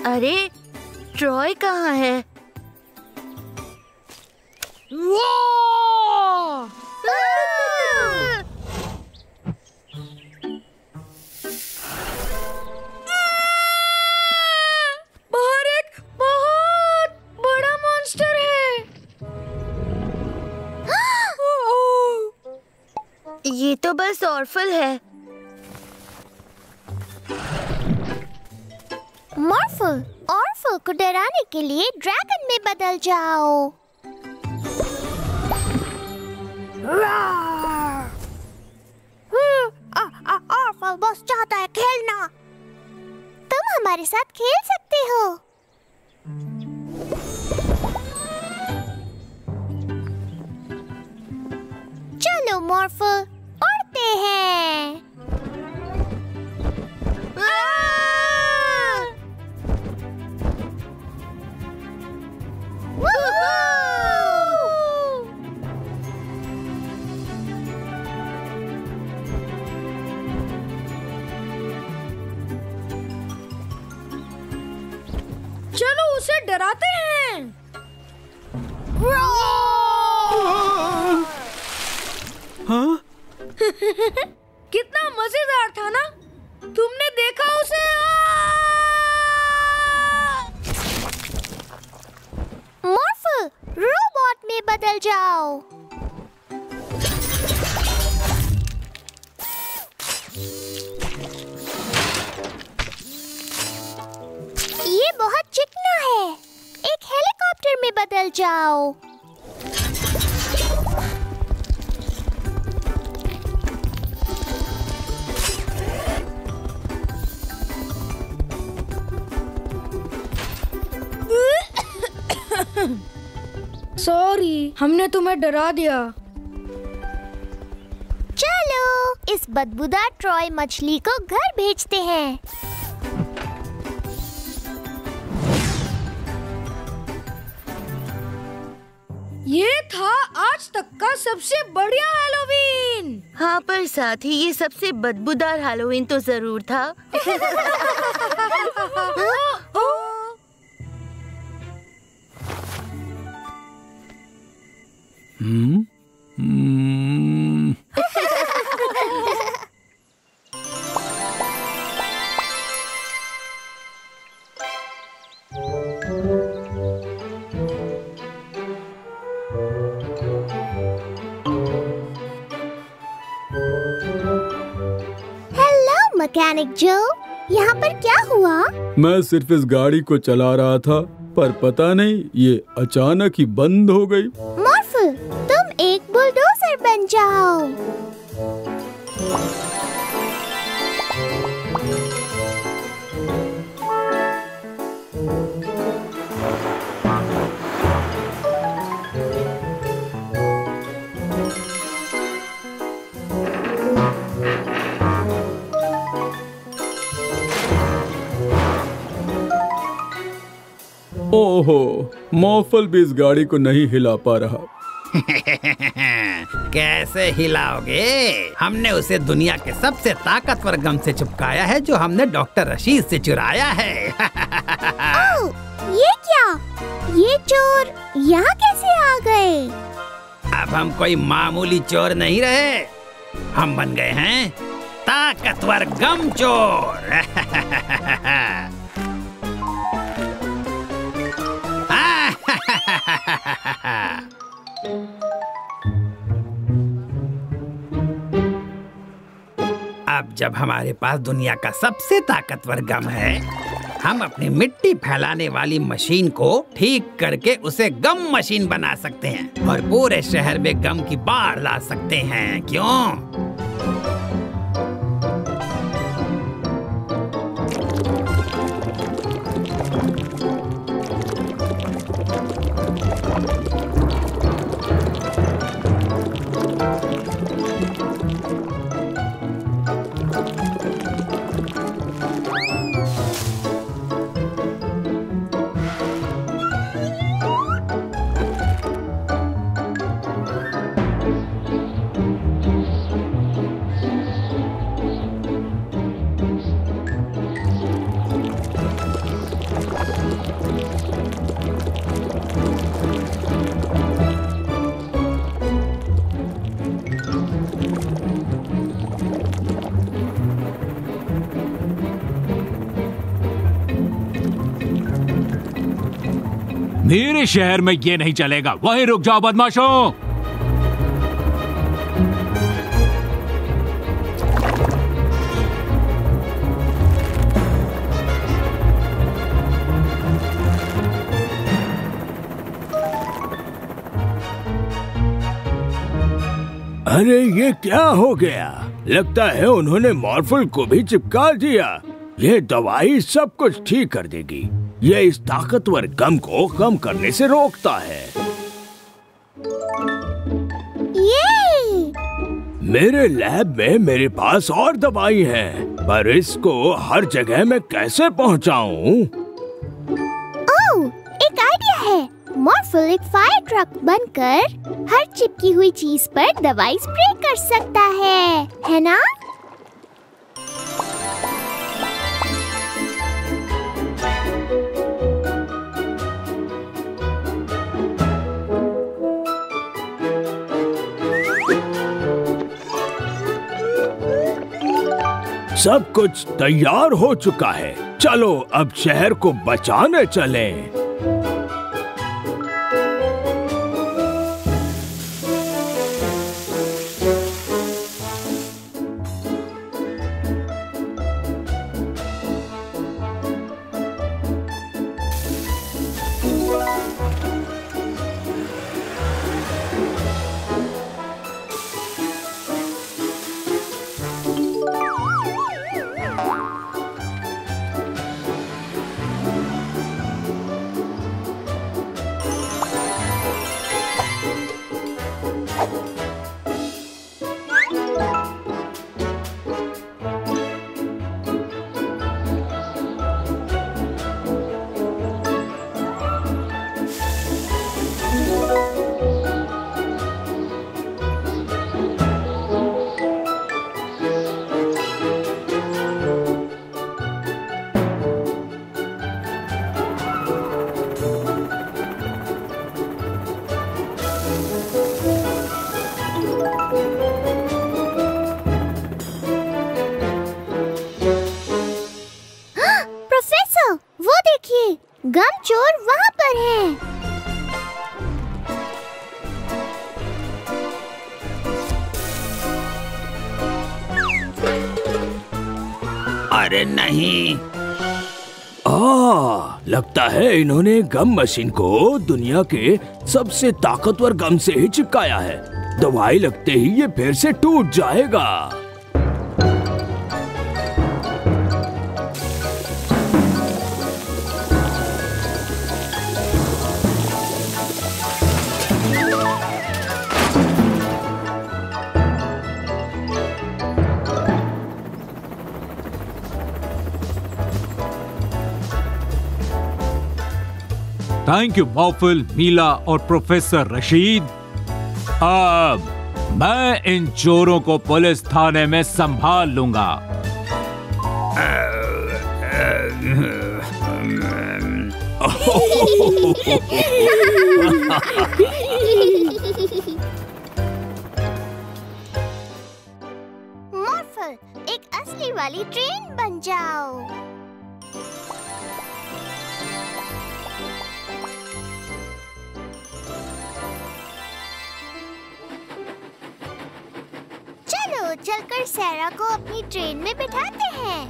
अरे ट्रॉय कहाँ है? बाहर एक बहुत बड़ा मॉन्स्टर है। ये तो बस ऑर्फल है। मॉर्फल, ऑर्फल को डराने के लिए ड्रैगन में बदल जाओ। ऑर्फल बस चाहता है खेलना। तुम हमारे साथ खेल सकते हो। चलो मॉर्फल, उड़ते हैं। चलो उसे डराते हैं। हाँ? कितना मजेदार था ना? तुमने देखा उसे? मॉर्फल, रोबोट में बदल जाओ। ये बहुत चिकना है। एक हेलीकॉप्टर में बदल जाओ। सॉरी, हमने तुम्हें डरा दिया। चलो इस बदबूदार ट्रॉय मछली को घर भेजते हैं। ये था आज तक का सबसे बढ़िया हैलोवीन। हाँ, पर साथ ही ये सबसे बदबूदार हैलोवीन तो जरूर था। हेलो मैकेनिक जो, यहाँ पर क्या हुआ? मैं सिर्फ इस गाड़ी को चला रहा था, पर पता नहीं ये अचानक ही बंद हो गई। मॉर्फल, तुम एक बुलडोजर बन जाओ। ओहो, मॉर्फल भी इस गाड़ी को नहीं हिला पा रहा। कैसे हिलाओगे? हमने उसे दुनिया के सबसे ताकतवर गम से चिपकाया है, जो हमने डॉक्टर रशीद से चुराया है। ये क्या? ये चोर यहाँ कैसे आ गए? अब हम कोई मामूली चोर नहीं रहे, हम बन गए हैं ताकतवर गम चोर। अब जब हमारे पास दुनिया का सबसे ताकतवर गम है, हम अपनी मिट्टी फैलाने वाली मशीन को ठीक करके उसे गम मशीन बना सकते हैं और पूरे शहर में गम की बाढ़ ला सकते हैं। क्यों? मेरे शहर में ये नहीं चलेगा। वहीं रुक जाओ बदमाशों। अरे ये क्या हो गया? लगता है उन्होंने मॉर्फल को भी चिपका दिया। ये दवाई सब कुछ ठीक कर देगी। ये इस ताकतवर गम को कम करने से रोकता है। ये मेरे लैब में मेरे पास और दवाई है, पर इसको हर जगह मैं कैसे पहुंचाऊं? ओह, एक आइडिया है। मॉर्फल एक फायर ट्रक बनकर हर चिपकी हुई चीज पर दवाई स्प्रे कर सकता है ना? सब कुछ तैयार हो चुका है। चलो अब शहर को बचाने चलें। गम चोर वहाँ पर है। अरे नहीं। लगता है इन्होंने गम मशीन को दुनिया के सबसे ताकतवर गम से ही चिपकाया है। दवाई लगते ही ये फिर से टूट जाएगा। थैंक यू मॉर्फल, मीला और प्रोफेसर रशीद। अब मैं इन चोरों को पुलिस थाने में संभाल लूंगा। मॉर्फल, एक असली वाली ट्रेन बन जाओ। चलकर सैरा को अपनी ट्रेन में बिठाते हैं।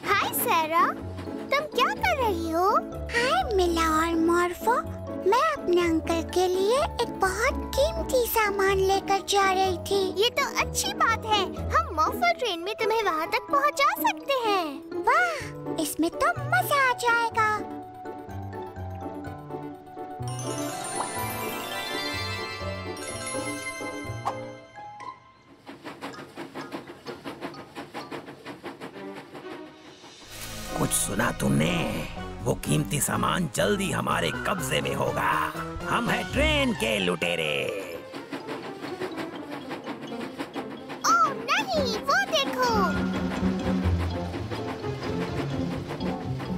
हाय सैरा, तुम क्या कर रही हो? हाय मिला और मॉर्फो, मैं अपने अंकल के लिए एक बहुत कीमती सामान लेकर जा रही थी। ये तो अच्छी बात है। हम मॉर्फो ट्रेन में तुम्हें वहाँ तक पहुँचा सकते हैं। वाह, इसमें तो मजा आ जाएगा। कुछ सुना तुमने? वो कीमती सामान जल्दी हमारे कब्जे में होगा। हम हैं ट्रेन के लुटेरे। ओह नहीं, वो देखो।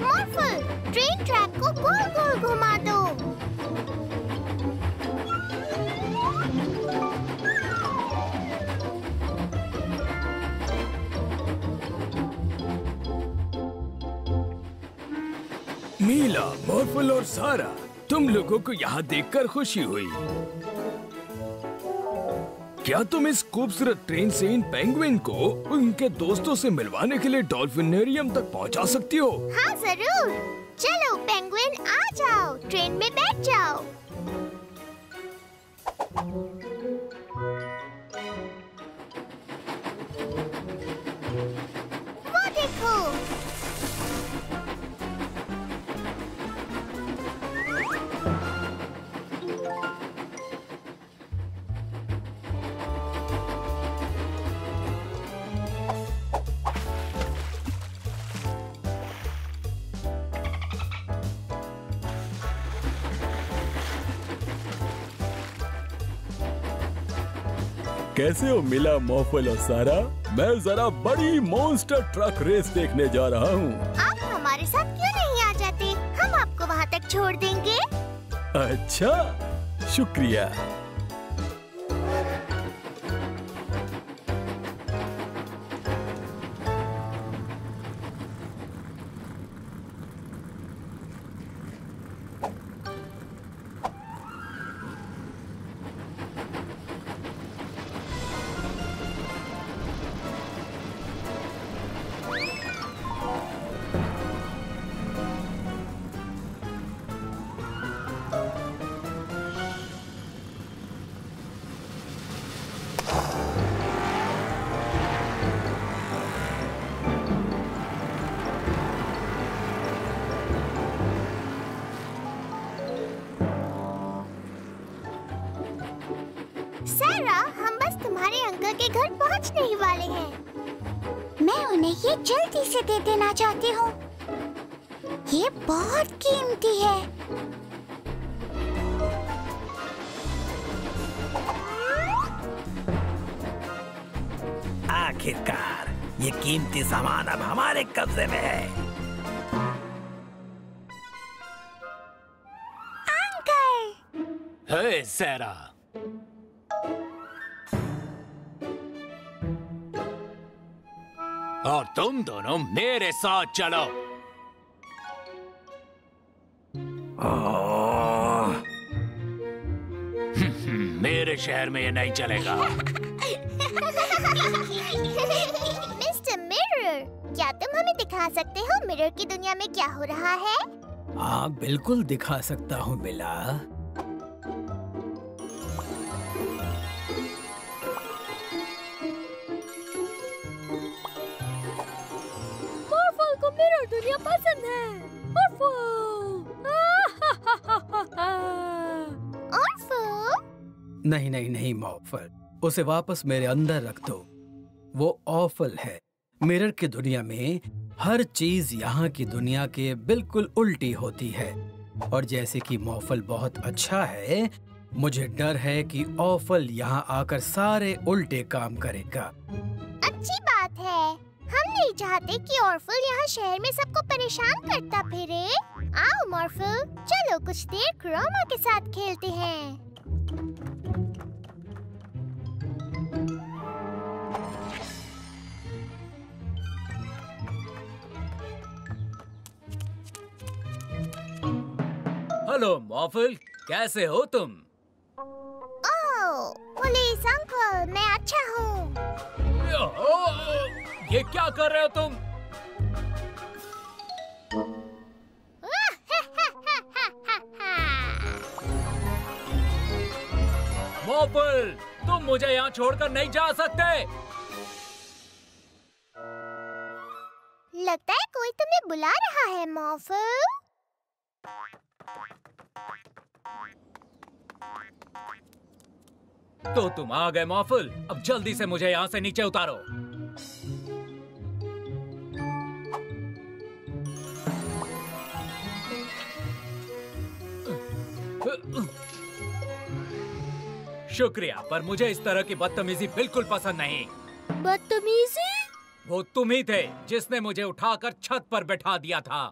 मॉर्फल, ट्रेन ट्रैक को गोल गोल घुमा दो। मीला, मॉर्फल और सारा, तुम लोगों को यहाँ देखकर खुशी हुई। क्या तुम इस खूबसूरत ट्रेन से इन पेंगुइन को उनके दोस्तों से मिलवाने के लिए डॉल्फिनेरियम तक पहुँचा सकती हो? हाँ जरूर। चलो पेंगुइन, आ जाओ, ट्रेन में बैठ जाओ। वो देखो, कैसे हो मिला, मॉर्फल और सारा? मैं जरा बड़ी मॉन्स्टर ट्रक रेस देखने जा रहा हूँ। आप हमारे साथ क्यों नहीं आ जाते? हम आपको वहाँ तक छोड़ देंगे। अच्छा, शुक्रिया। सारा, हम बस तुम्हारे अंकल के घर पहुंचने ही वाले हैं। मैं उन्हें ये जल्दी से दे देना चाहती हूँ। ये बहुत कीमती है। आखिरकार ये कीमती सामान अब हमारे कब्जे में है। अंकल, हे सारा, और तुम दोनों मेरे साथ चलो। मेरे शहर में ये नहीं चलेगा। मिस्टर मिरर, क्या तुम हमें दिखा सकते हो मिरर की दुनिया में क्या हो रहा है? हाँ, बिल्कुल दिखा सकता हूँ मिला। मॉर्फल को मिरर दुनिया पसंद है। नहीं नहीं नहीं मॉर्फल, उसे वापस मेरे अंदर रख दो। वो ऑफल है। मिरर की दुनिया में हर चीज यहाँ की दुनिया के बिल्कुल उल्टी होती है। और जैसे कि मॉर्फल बहुत अच्छा है, मुझे डर है कि ऑफल यहाँ आकर सारे उल्टे काम करेगा। अच्छी बात है। हम नहीं चाहते कि ऑर्फल यहाँ शहर में सबको परेशान करता फिरे। आओ मॉर्फल, चलो कुछ देर क्रोमा के साथ खेलते हैं। हेलो मॉर्फल, कैसे हो तुम? ओह, पुलिस अंकल, मैं अच्छा हूँ। ये क्या कर रहे हो तुम? मॉर्फल, तुम मुझे यहाँ छोड़कर नहीं जा सकते। लगता है कोई तुम्हें बुला रहा है मॉर्फल। तो तुम आ गए मॉर्फल, अब जल्दी से मुझे यहाँ से नीचे उतारो। शुक्रिया, पर मुझे इस तरह की बदतमीजी बिल्कुल पसंद नहीं। बदतमीजी? वो तुम ही थे जिसने मुझे उठाकर छत पर बैठा दिया था।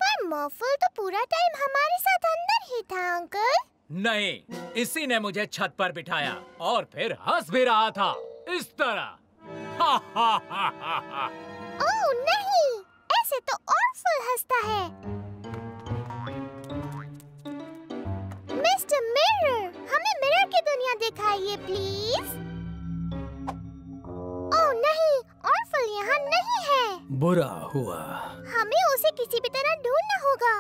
पर मॉर्फल तो पूरा टाइम हमारे साथ अंदर ही था अंकल। नहीं, इसी ने मुझे छत पर बिठाया और फिर हंस भी रहा था इस तरह। ओह नहीं, ऐसे तो ऑर्फल हंसता है। मिरर, हमें मिरर की दुनिया दिखाइए प्लीज। ओह नहीं, ऑर्फल यहाँ नहीं है। बुरा हुआ। हमें उसे किसी भी तरह ढूंढना होगा।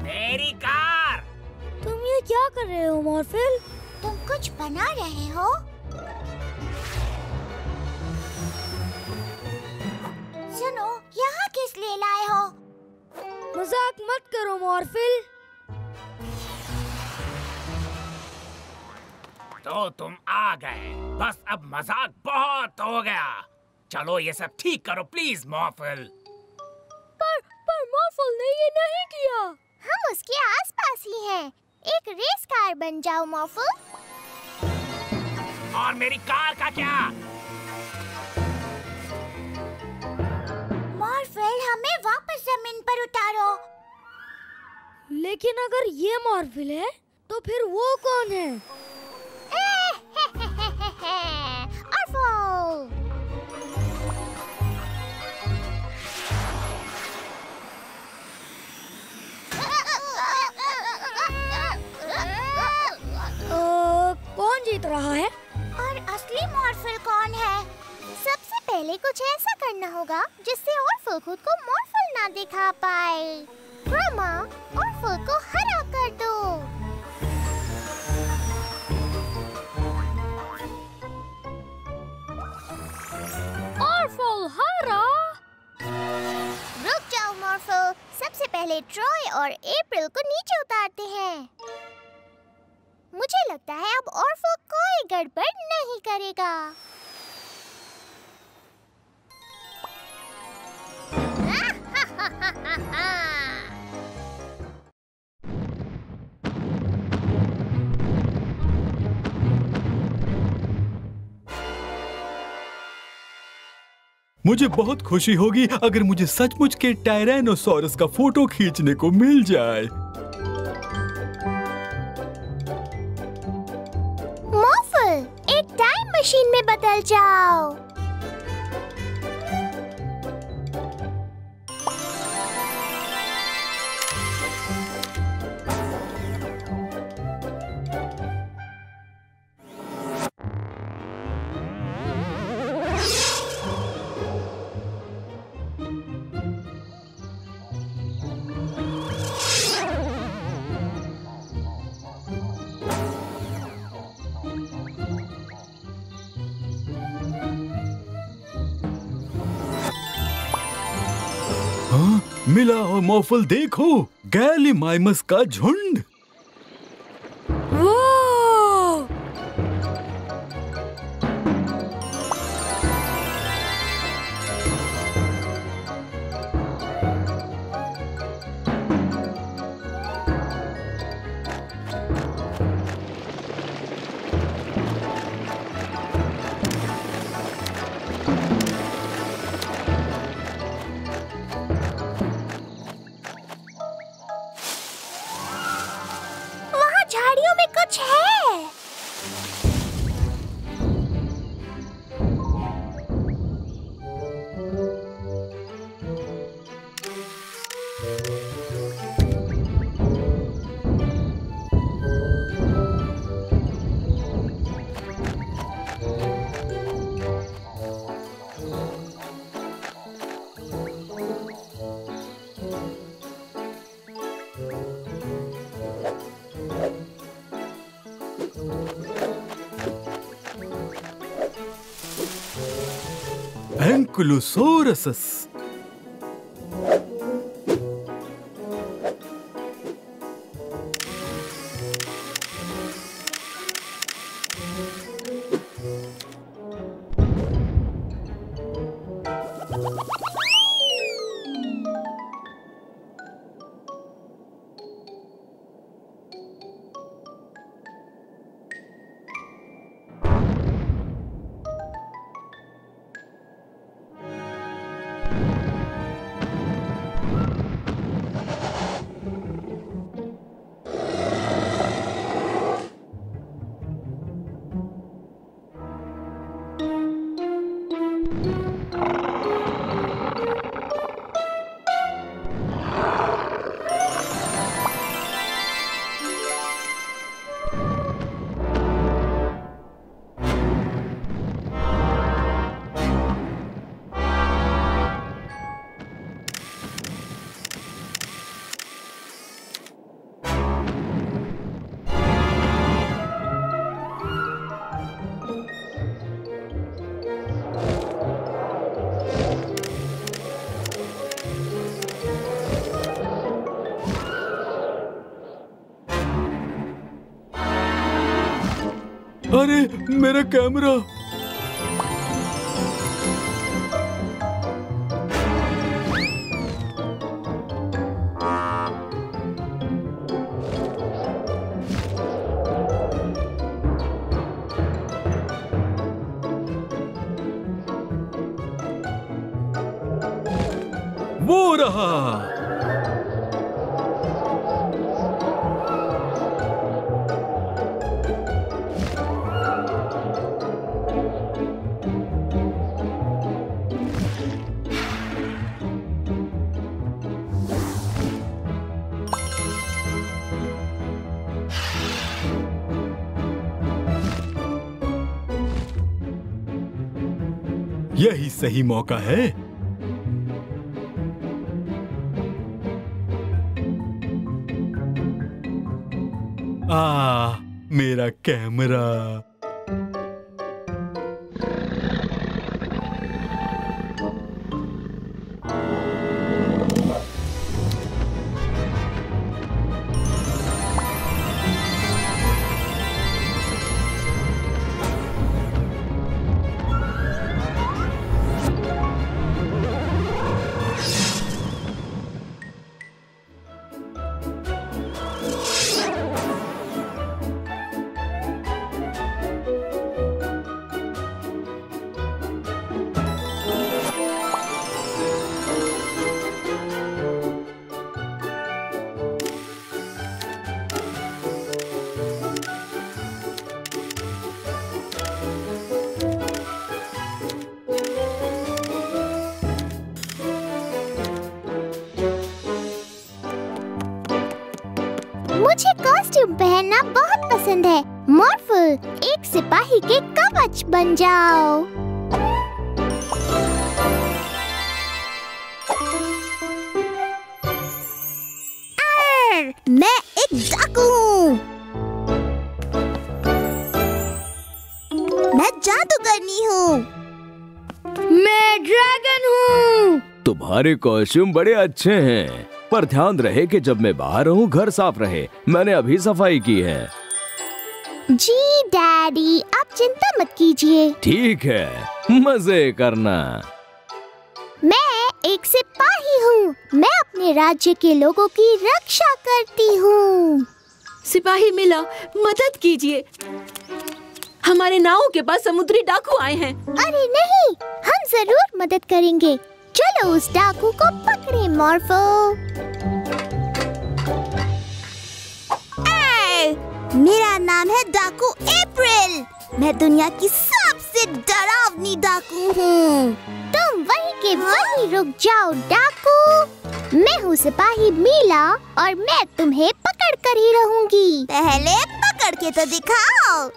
मेरी कार। तुम ये क्या कर रहे हो मॉर्फल? तुम कुछ बना रहे हो? सुनो, यहाँ किस लिए लाए हो? मजाक मत करो मॉर्फल। तो तुम आ गए, बस अब मजाक बहुत हो गया। चलो ये सब ठीक करो प्लीज मॉर्फल। पर मॉर्फल ने ये नहीं किया। हम उसके आसपास ही हैं। एक रेस कार बन जाओ मॉर्फल। और मेरी कार का क्या? मॉर्फल, हमें वापस जमीन पर उतारो। लेकिन अगर ये मॉर्फल है तो फिर वो कौन है? ऑर्फल। कौन जीत रहा है? और असली मॉर्फल कौन है? सबसे पहले कुछ ऐसा करना होगा जिससे ऑर्फल खुद को मॉर्फल ना दिखा पाए। क्रोमा, ऑर्फल को हरा कर दो। ऑर्फल हरा। रुक जाओ मॉर्फल, सबसे पहले ट्रॉय और अप्रैल को नीचे उतारते हैं। मुझे लगता है अब ऑर्फल कोई गड़बड़ नहीं करेगा। मुझे बहुत खुशी होगी अगर मुझे सचमुच के टायरेनोसॉरस का फोटो खींचने को मिल जाए। मॉर्फल, एक टाइम मशीन में बदल जाओ। हाँ, मिला और मॉर्फल देखो, गैलीमाइमस का झुंड। वहाँ झाड़ियों में कुछ है। एंकुलोसोरसस। अरे मेरा कैमरा। वो रहा। यही सही मौका है। मेरा कैमरा। मुझे कॉस्ट्यूम पहनना बहुत पसंद है। मॉर्फल, एक सिपाही के कवच बन जाओ। मैं एक डाकू हूँ। मैं जादूगरनी हूँ। मैं ड्रैगन हूँ। तुम्हारे कॉस्ट्यूम बड़े अच्छे हैं, पर ध्यान रहे कि जब मैं बाहर रहूं घर साफ रहे। मैंने अभी सफाई की है। जी डैडी, आप चिंता मत कीजिए। ठीक है, मजे करना। मैं एक सिपाही हूँ। मैं अपने राज्य के लोगों की रक्षा करती हूँ। सिपाही मिला, मदद कीजिए। हमारे नाव के पास समुद्री डाकू आए हैं। अरे नहीं, हम जरूर मदद करेंगे। चलो उस डाकू को पकड़े मॉर्फो। मेरा नाम है डाकू अप्रैल। मैं दुनिया की सबसे डरावनी डाकू हूँ। तुम वहीं के वहीं रुक जाओ डाकू। मैं हूँ सिपाही मीला और मैं तुम्हें पकड़ कर ही रहूंगी। पहले पकड़ के तो दिखाओ।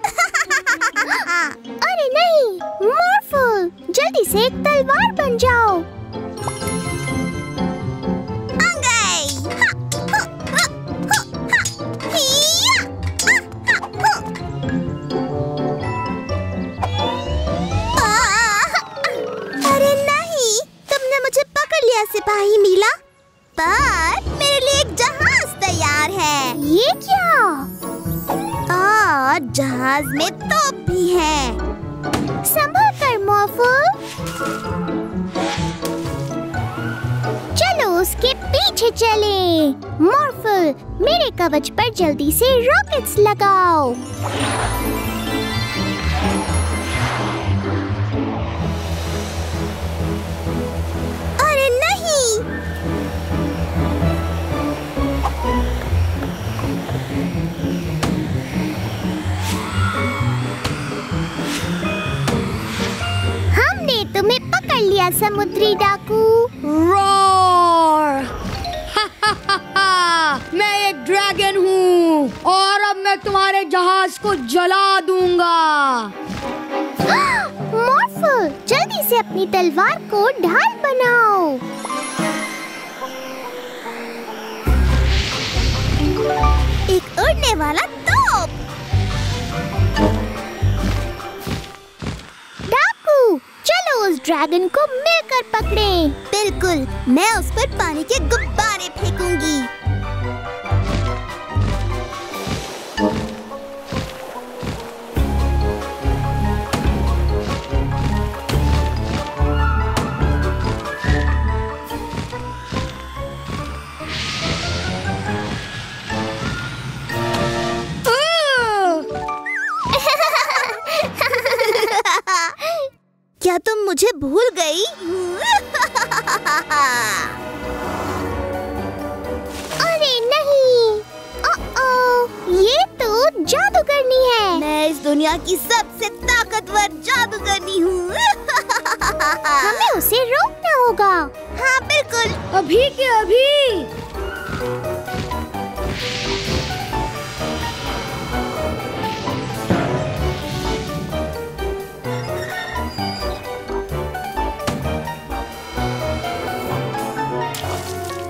अरे नहीं मॉर्फो, जल्दी से एक तलवार बन जाओ। सिपाही मीला, पर मेरे लिए एक जहाज तैयार है। ये क्या? और जहाज में तोप भी है। संभल कर मॉर्फो। चलो उसके पीछे चलें। मॉर्फो, मेरे कवच पर जल्दी से रॉकेट्स लगाओ। तुम्हें पकड़ लिया समुद्री डाकू। रॉर! मैं एक ड्रैगन हूँ और अब मैं तुम्हारे जहाज को जला दूंगा। मॉर्फो, जल्दी से अपनी तलवार को ढाल बनाओ। एक उड़ने वाला तोप। डाकू, चलो उस ड्रैगन को मिलकर पकड़ें। बिल्कुल, मैं उस पर पानी के गुब्बारे फेंकूंगी। तुम मुझे भूल गई? अरे नहीं, ये तो जादूगरनी है। मैं इस दुनिया की सबसे ताकतवर जादूगरनी हूँ। हमें उसे रोकना होगा। हाँ बिल्कुल, अभी के अभी।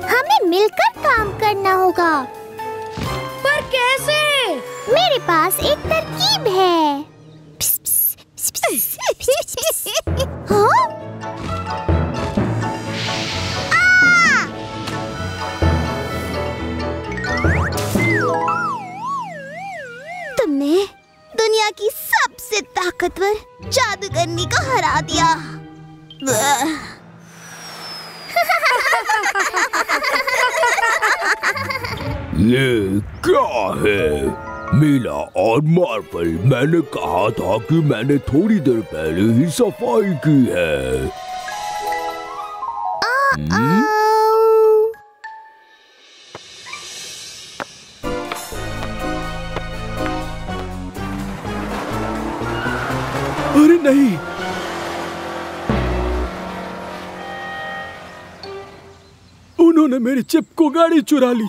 हमें मिलकर काम करना होगा। पर कैसे? मेरे पास एक तरकीब है। हाँ? तुमने दुनिया की सबसे ताकतवर जादूगरनी को हरा दिया। ये क्या है? मीला और मार्वल, मैंने कहा था कि मैंने थोड़ी देर पहले ही सफाई की है। अरे नहीं, उन्होंने मेरी चिप को गाड़ी चुरा ली।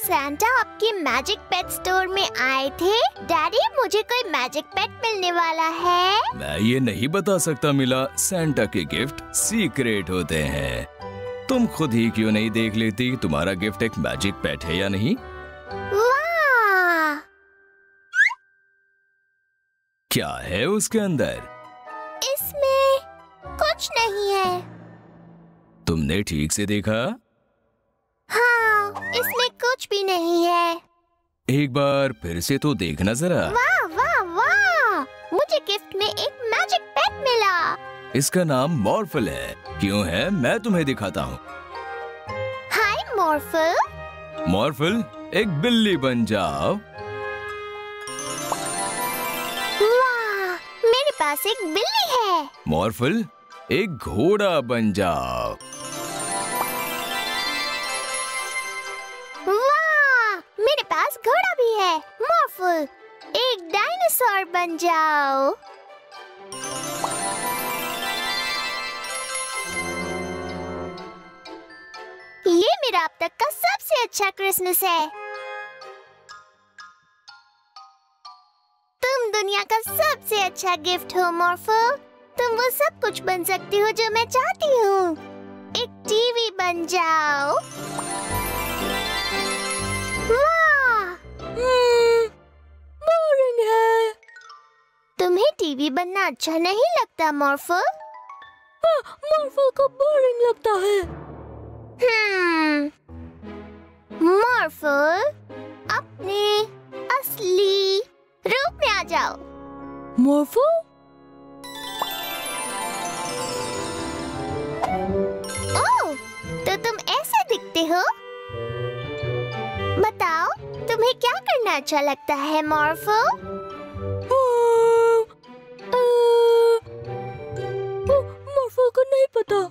सैंटा आपके मैजिक पेट स्टोर में आए थे? डैडी, मुझे कोई मैजिक पेट मिलने वाला है। मैं ये नहीं बता सकता मिला, सैंटा के गिफ्ट सीक्रेट होते हैं। तुम खुद ही क्यों नहीं देख लेती तुम्हारा गिफ्ट एक मैजिक पेट है या नहीं? वाह! क्या है उसके अंदर? इसमें कुछ नहीं है। तुमने ठीक से देखा? हाँ, इसमें कुछ भी नहीं है। एक बार फिर से तो देखना जरा। वाह वाह वाह! मुझे गिफ्ट में एक मैजिक पेट मिला। इसका नाम मॉर्फल है। क्यों है, मैं तुम्हें दिखाता हूँ। हाय मॉर्फल। मॉर्फल, एक बिल्ली बन जाओ। वाह, मेरे पास एक बिल्ली है। मॉर्फल, एक घोड़ा बन जाओ। वाह, मेरे पास घोड़ा भी है। मॉर्फल, एक डायनासोर बन जाओ। ये मेरा अब तक का सबसे अच्छा क्रिसमस है। तुम दुनिया का सबसे अच्छा गिफ्ट हो मॉर्फल। तुम वो सब कुछ बन सकती हो जो मैं चाहती हूँ। एक टीवी बन जाओ। वाह, बोरिंग है। तुम्हें टीवी बनना अच्छा नहीं लगता मॉर्फल? मॉर्फल को बोरिंग लगता है। मॉर्फल, अपने असली रूप में आ जाओ। मॉर्फल? ओह, तो तुम ऐसे दिखते हो। बताओ, तुम्हें क्या करना अच्छा लगता है मॉर्फल? मॉर्फल को नहीं पता।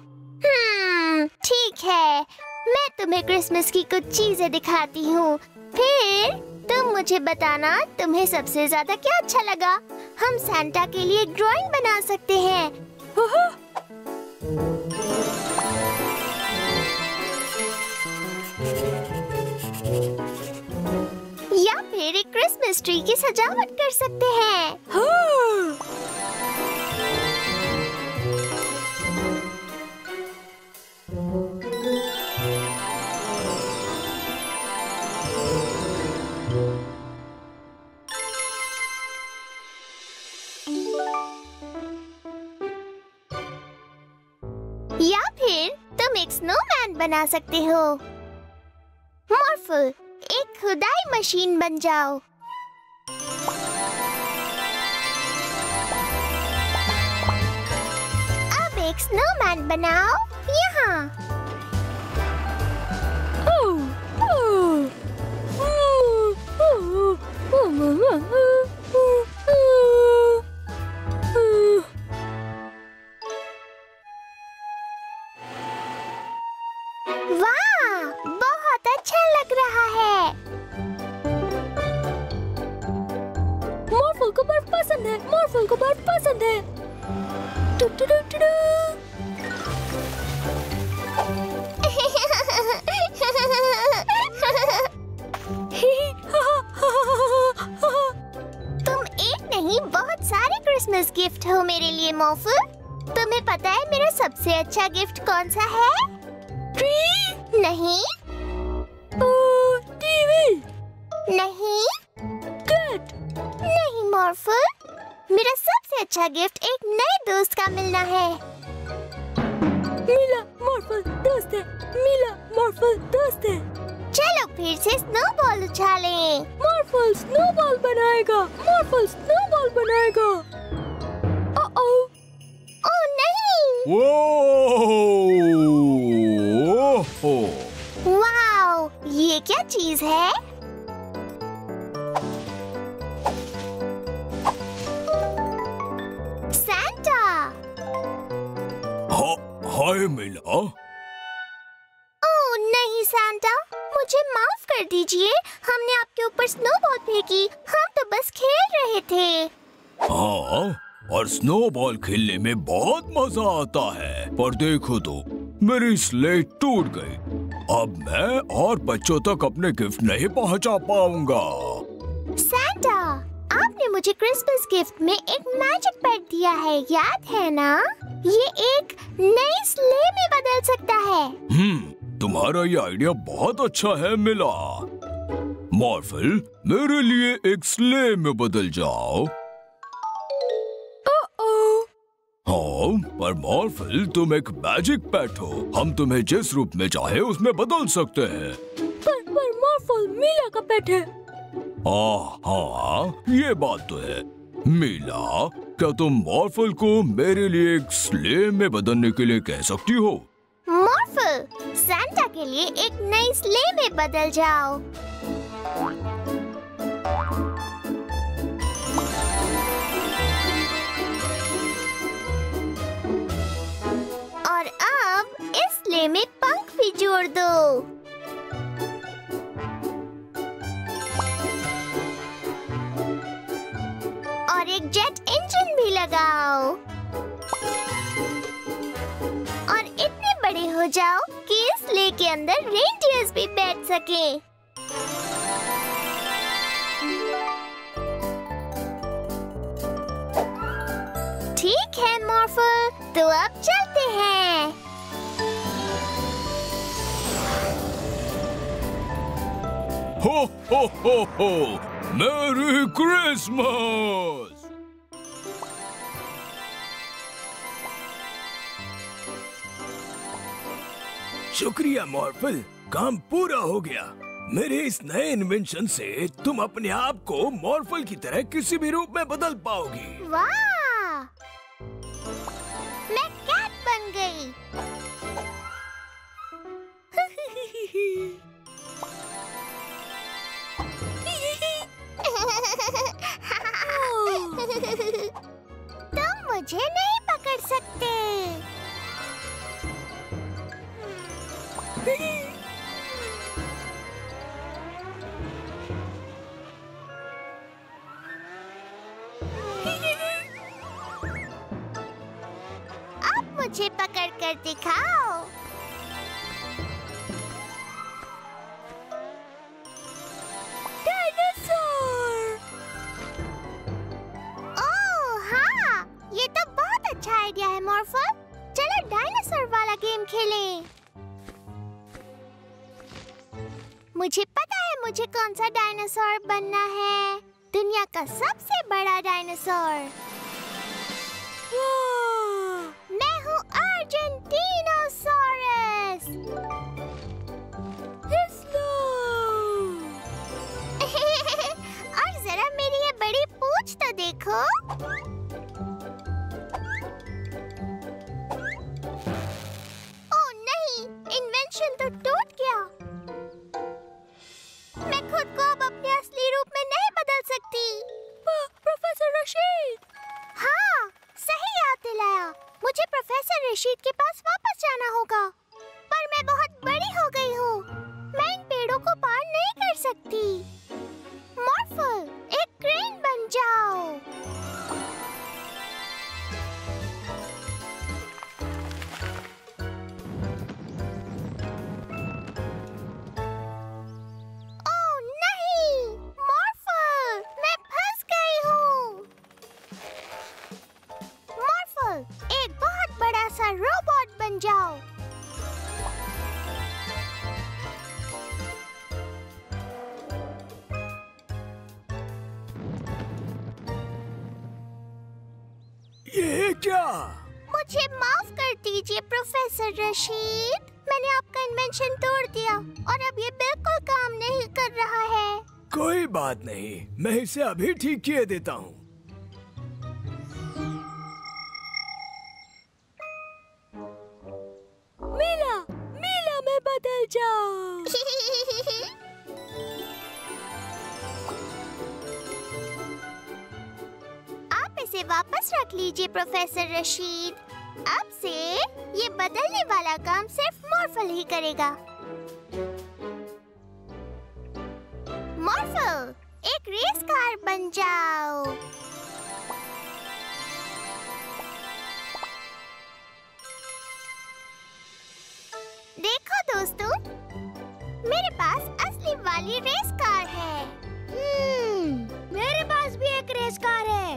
ठीक है, मैं तुम्हें क्रिसमस की कुछ चीजें दिखाती हूँ। फिर तुम मुझे बताना तुम्हें सबसे ज्यादा क्या अच्छा लगा। हम सांता के लिए ड्राइंग बना सकते हैं। या फिर एक क्रिसमस ट्री की सजावट कर सकते हैं। या फिर तुम एक स्नोमैन बना सकते हो। मॉर्फल, एक खुदाई मशीन बन जाओ। अब एक स्नोमैन बनाओ यहाँ। वाह, बहुत अच्छा लग रहा है। मॉर्फल को बर्फ पसंद है। मॉर्फल को बर्फ पसंद है। तुम एक नहीं, बहुत सारे क्रिसमस गिफ्ट हो मेरे लिए मॉर्फल। तुम्हें पता है मेरा सबसे अच्छा गिफ्ट कौन सा है? ट्री? नहीं। टीवी? नहीं। कैट? नहीं मॉर्फल, मेरा सबसे अच्छा गिफ्ट एक नए दोस्त का मिलना है। मीला मॉर्फल दोस्त है। मीला मॉर्फल दोस्त है। चलो फिर से स्नोबॉल उछालें। मॉर्फल स्नोबॉल बनाएगा। मॉर्फल स्नोबॉल बनाएगा। ओह नहीं। वाओ, ये क्या चीज है? सांता। हाय मिला। ओह नहीं सांता, मुझे माफ कर दीजिए। हमने आपके ऊपर स्नोबॉल फेंकी। हम तो बस खेल रहे थे। हाँ, और स्नोबॉल खेलने में बहुत मजा आता है। पर देखो तो, मेरी स्लेट टूट गई। अब मैं और बच्चों तक अपने गिफ्ट नहीं पहुंचा पाऊंगा। सांता, आपने मुझे क्रिसमस गिफ्ट में एक मैजिक पेट दिया है, याद है ना? ये एक नई स्ले में बदल सकता है। तुम्हारा ये आइडिया बहुत अच्छा है मिला। मॉर्फल, मेरे लिए एक स्ले में बदल जाओ। हाँ, पर मॉर्फल तुम एक मैजिक पेट हो। हम तुम्हें जिस रूप में चाहे उसमें बदल सकते हैं। पर मॉर्फल मीला का पेट है। हाँ, ये बात तो है। मीला, क्या तुम मॉर्फल को मेरे लिए एक स्ले में बदलने के लिए कह सकती हो? मॉर्फल, सांता के लिए एक नई स्ले में बदल जाओ। और अब इस स्ले में पंख भी जोड़ दो। जेट इंजन भी लगाओ और इतने बड़े हो जाओ कि इस स्लेज के अंदर रेनडियर्स भी बैठ सके। ठीक है मॉर्फल, तो अब चलते हैं। हो हो, मैरी क्रिसमस। शुक्रिया मॉर्फल, काम पूरा हो गया। मेरे इस नए इन्वेंशन से तुम अपने आप को मॉर्फल की तरह किसी भी रूप में बदल पाओगी। वाह! मैं कैट बन गई। तुम मुझे नहीं पकड़ सकते। अब मुझे पकड़ कर दिखाओ। डायनासोर! ओह हाँ, ये तो बहुत अच्छा आइडिया है मॉर्फल। चलो डायनासोर वाला गेम खेलें। मुझे पता है मुझे कौन सा डायनासोर बनना है। दुनिया का सबसे बड़ा डायनासोर। मैं हूँ अर्जेंटीनोसॉरस। और जरा मेरी ये बड़ी पूंछ तो देखो। ओह नहीं, इन्वेंशन तो टूट गया। मैं खुद को अब अपने असली रूप में नहीं बदल सकती। प्रोफेसर रशीद! हाँ, सही याद दिलाया। मुझे प्रोफेसर रशीद के पास वापस जाना होगा। पर मैं बहुत बड़ी हो गई हूँ। मैं इन पेड़ों को पार नहीं कर सकती। मॉर्फल, एक क्रेन बन जाओ। एक बहुत बड़ा सा रोबोट बन जाओ। ये क्या? मुझे माफ कर दीजिए प्रोफेसर रशीद। मैंने आपका इन्वेंशन तोड़ दिया और अब ये बिल्कुल काम नहीं कर रहा है। कोई बात नहीं, मैं इसे अभी ठीक किए देता हूँ। मीला में बदल जाओ। आप इसे वापस रख लीजिए प्रोफेसर रशीद। अब से ये बदलने वाला काम सिर्फ मॉर्फल ही करेगा। मॉर्फल, एक रेस कार बन जाओ। देखो दोस्तों, मेरे पास असली वाली रेस कार है। मेरे पास भी एक रेस कार है।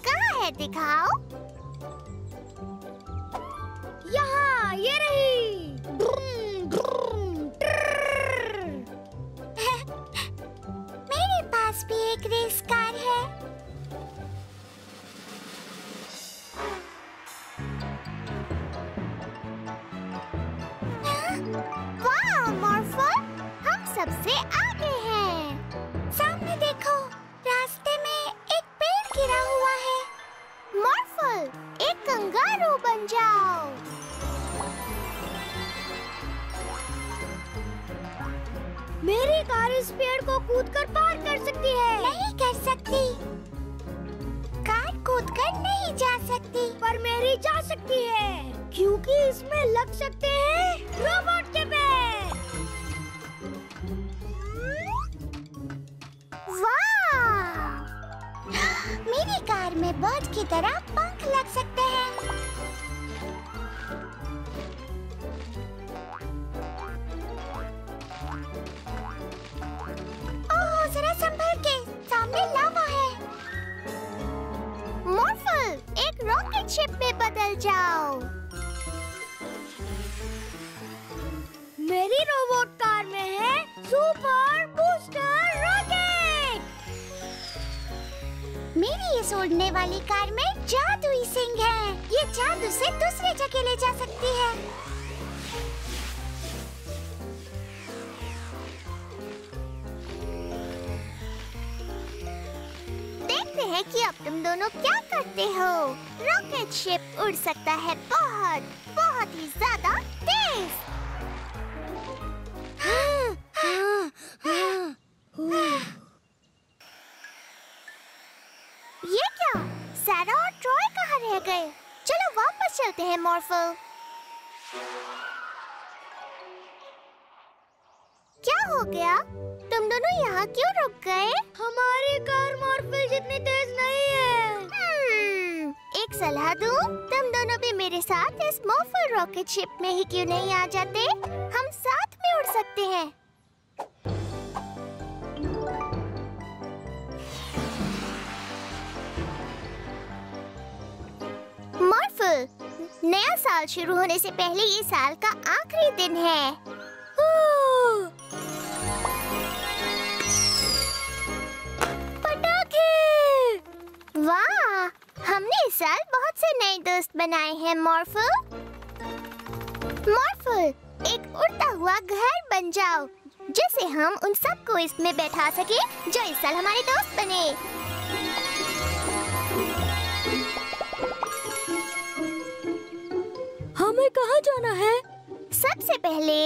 कहाँ है, दिखाओ। यहाँ, ये रही। मेरे पास भी एक रेस कार है। वाह मॉर्फल, हम सबसे आगे हैं। सामने देखो, रास्ते में एक पेड़ गिरा हुआ है। मॉर्फल, एक कंगारू बन जाओ। मेरी कार इस पेड़ को कूदकर पार कर सकती है। नहीं कर सकती। कार कूदकर नहीं जा सकती। पर मेरी जा सकती है, क्योंकि इसमें लग सकते हैं रोबोट के पैर। वाह! मेरी कार में बर्ड की तरह पंख लग सकते हैं। ओह, जरा संभल के, सामने लावा है। मॉर्फल, एक रॉकेट शिप में बदल जाओ। मेरी रोबोट कार में है सुपर बूस्टर रॉकेट। मेरी इस उड़ने वाली कार में जादुई सिंह है। ये जादू से दूसरी जगह ले जा सकती है। देखते हैं कि अब तुम दोनों क्या करते हो। रॉकेट शिप उड़ सकता है बहुत बहुत ही ज्यादा तेज। ये क्या? सारा और ट्रॉय कहाँ रह गए? चलो वापस चलते हैं मॉर्फल। क्या हो गया? तुम दोनों यहाँ क्यों रुक गए? हमारी कार मॉर्फल जितनी तेज नहीं है। एक सलाह दूं? तुम दोनों भी मेरे साथ इस मॉर्फल रॉकेट शिप में ही क्यों नहीं आ जाते? हम साथ में उड़ सकते हैं। मॉर्फल, नया साल शुरू होने से पहले ये साल का आखिरी दिन है। पटाखे! वाह, हमने इस साल बहुत से नए दोस्त बनाए हैं मॉर्फल। मॉर्फल, एक उड़ता हुआ घर बन जाओ, जिससे हम उन सबको इसमें बैठा सके जो इस साल हमारे दोस्त बने। हमें कहाँ जाना है? सबसे पहले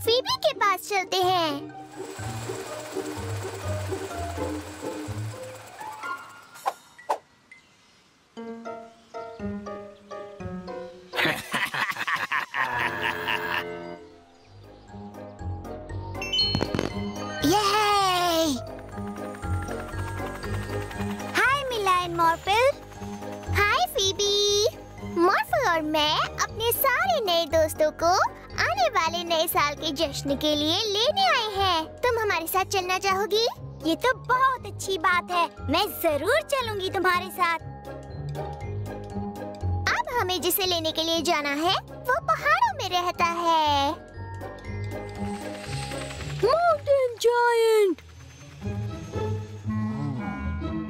फीबी के पास चलते हैं। हाय मिला एंड मॉर्फल। Hi Phoebe. मॉर्फल और मैं अपने सारे नए दोस्तों को आने वाले नए साल के जश्न के लिए लेने आए हैं। तुम हमारे साथ चलना चाहोगी? ये तो बहुत अच्छी बात है। मैं जरूर चलूंगी तुम्हारे साथ। अब हमें जिसे लेने के लिए जाना है वो पहाड़ों में रहता है। Mountain giant.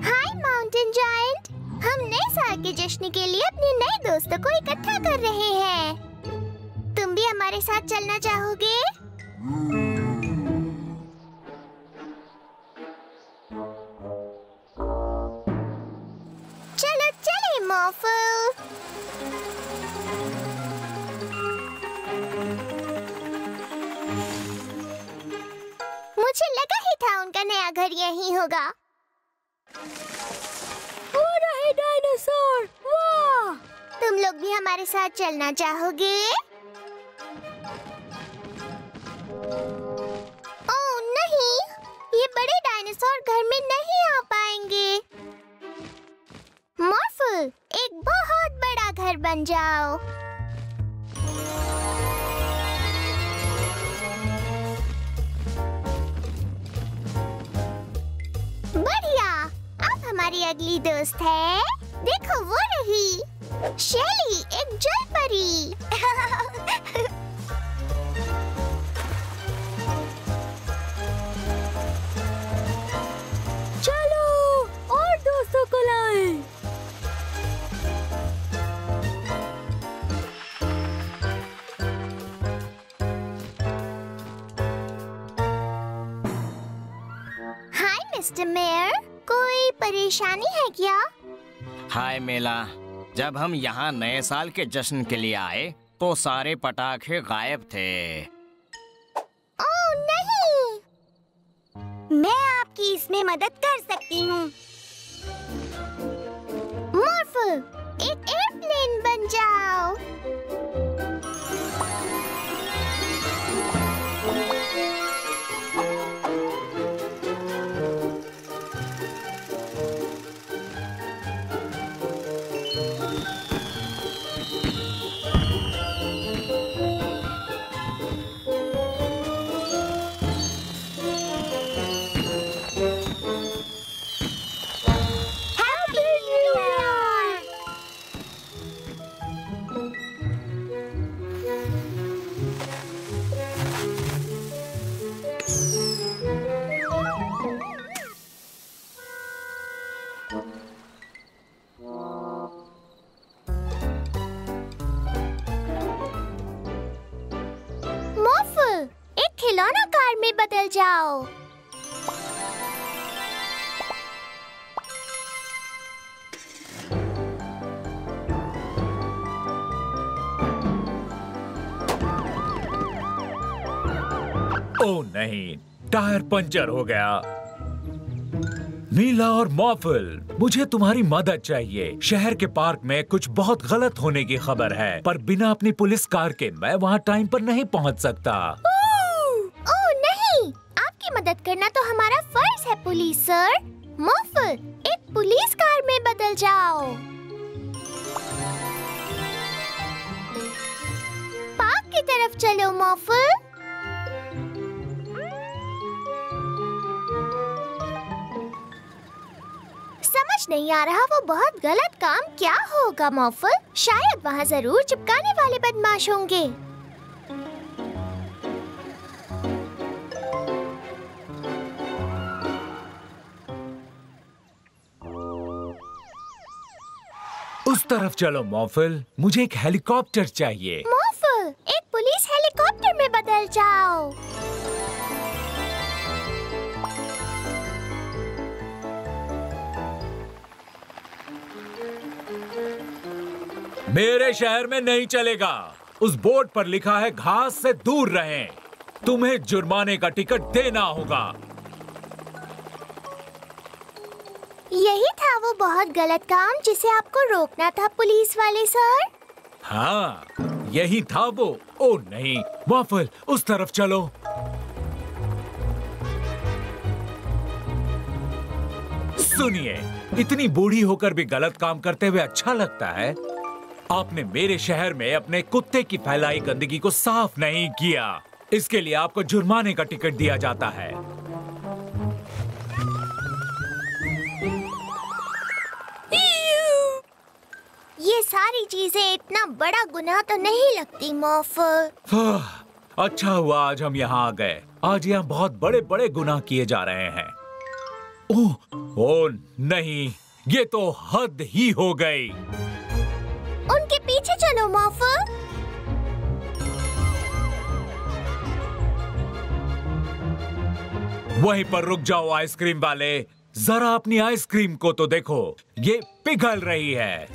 Hi mountain giant. हम नए साल के जश्न के लिए अपने नए दोस्तों को इकट्ठा कर रहे हैं। तुम भी हमारे साथ चलना चाहोगे? चलो चले मॉर्फल। मुझे लगा ही था उनका नया घर यहीं होगा। वो रहे डायनासोर। वाह! तुम लोग भी हमारे साथ चलना चाहोगे? ओह नहीं, ये बड़े डायनासोर घर में नहीं आ पाएंगे। मॉर्फल, एक बहुत बड़ा घर बन जाओ। बढ़िया। अब हमारी अगली दोस्त है, देखो वो रही, शेली, एक जल परी। चलो और दोस्तों को लाएं। हाय मिस्टर मेयर, कोई परेशानी है क्या? हाय मेला, जब हम यहाँ नए साल के जश्न के लिए आए तो सारे पटाखे गायब थे। ओह नहीं, मैं आपकी इसमें मदद कर सकती हूँ। मॉर्फल, एक एयरप्लेन बन जाओ। जाओ। ओह नहीं, टायर पंचर हो गया। मीला और मॉर्फल, मुझे तुम्हारी मदद चाहिए। शहर के पार्क में कुछ बहुत गलत होने की खबर है, पर बिना अपनी पुलिस कार के मैं वहाँ टाइम पर नहीं पहुँच सकता। ओह नहीं, आपकी मदद करना तो हमारा फर्ज है पुलिस सर। मॉर्फल, एक पुलिस कार में बदल जाओ। पार्क की तरफ चलो मॉर्फल। समझ नहीं आ रहा वो बहुत गलत काम क्या होगा मॉर्फल। शायद वहाँ जरूर चिपकाने वाले बदमाश होंगे। उस तरफ चलो मॉर्फल, मुझे एक हेलीकॉप्टर चाहिए। मॉर्फल, एक पुलिस हेलीकॉप्टर में बदल जाओ। मेरे शहर में नहीं चलेगा। उस बोर्ड पर लिखा है घास से दूर रहें। तुम्हें जुर्माने का टिकट देना होगा। यही था वो बहुत गलत काम जिसे आपको रोकना था पुलिस वाले सर। हाँ, यही था वो। ओह नहीं, मॉर्फल, उस तरफ चलो। सुनिए, इतनी बूढ़ी होकर भी गलत काम करते हुए अच्छा लगता है। आपने मेरे शहर में अपने कुत्ते की फैलाई गंदगी को साफ नहीं किया। इसके लिए आपको जुर्माने का टिकट दिया जाता है। ये सारी चीजें इतना बड़ा गुनाह तो नहीं लगती मॉर्फल। अच्छा हुआ आज हम यहाँ आ गए। आज यहाँ बहुत बड़े बड़े गुनाह किए जा रहे हैं। ओह नहीं, ये तो हद ही हो गई। उनके पीछे चलो मॉर्फल। वहीं पर रुक जाओ आइसक्रीम वाले। जरा अपनी आइसक्रीम को तो देखो, ये पिघल रही है।